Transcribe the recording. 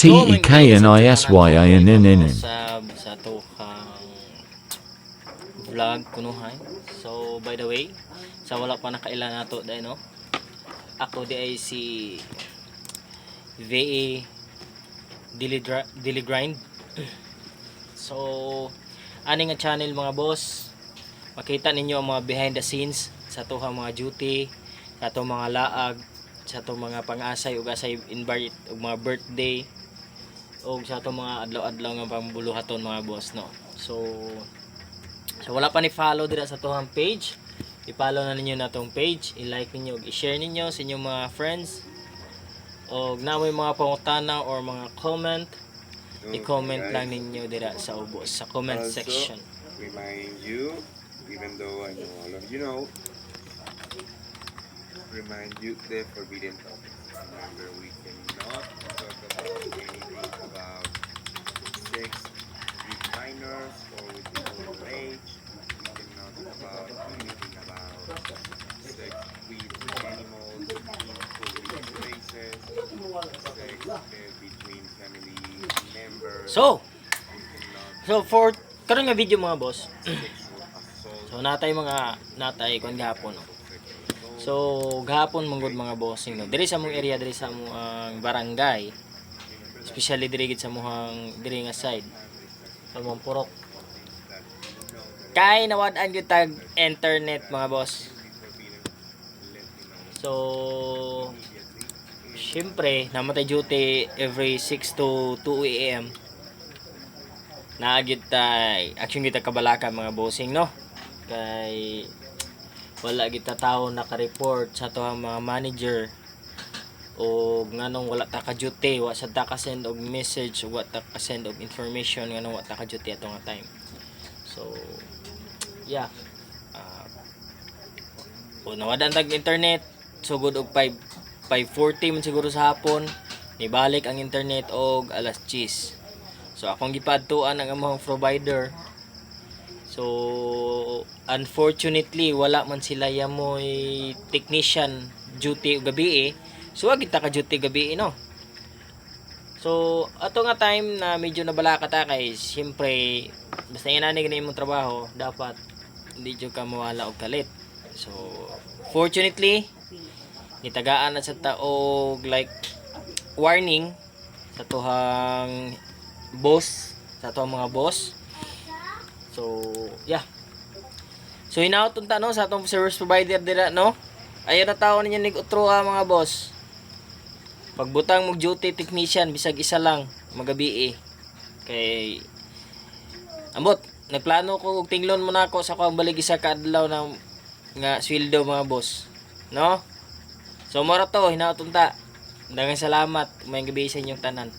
TEKNISYINNN. Sa to kang vlog kunuhay. So by the way, sa wala pa nakaila nato dai no. Ako di ay si VA Daily Grind. So ani nga channel mga boss, makita ninyo ang mga behind the scenes sa to mga duty, sa to mga laag, sa to mga pang-asay ug asay invite ug mga birthday o sa to mga adlaw-adlaw nga pambuluhaton mga boss no. So wala pa ni follow dira sa tohang page, i-follow na ninyo na tong page, i-like ninyo ug i-share ninyo sa inyong mga friends. O namoy mga pangutana or mga comment, i-comment lang ninyo dira sa ubos sa comment section. Remind you, even though I know all of you know, remind you the forbidden topics. Remember, we cannot talk about anything about sex with minors or with people of age. We cannot talk about anything about sex with animals in public places, sex between family members. So We cannot for karon nga video mga boss, sexual assault. so natay kon gahapon no. So gahapon manggod mga bossing no. Diri sa among area, diri sa among barangay, especially diri gid sa muhang diri nga side. Sa among purok. Kay nawad-an gyud tag internet mga boss. So syempre namatay duty every 6 to 2 AM. Naagid tay action kita kabalaka mga bossing no. Kay wala kita tao naka-report sa tohang mga manager o nganong wala ta ka duty, wa sa ta ka send og message, wa ta ka send og information nganong wa ta ka duty ato nga time. So yeah, o nawadan tag internet sugod og 5:40 man siguro sa hapon, nibalik ang internet og alas 10. So akong gipadtuan ang among provider. So unfortunately wala man sila yamoy technician duty gabi so wag kita ka duty gabi no. So ato nga time na medyo nabalaka ta kay siyempre basta yan ani gani imong trabaho dapat hindi jud ka mawala og kalit. So fortunately nitagaan na sa taog like warning sa tuhang boss, sa tuhang mga boss. So, yeah. So, hinaot unta no sa atong service provider dira no. Ayo na tawo ninyo nig-utro mga boss. Pagbutang mo duty technician bisag isa lang magabi kay ambot nagplano ko og tinglon mo nako sa akong balig isa ka adlaw na nga sweldo mga boss. No? So, mora to hinaot unta. Daghang salamat may gabi sa inyong tanan.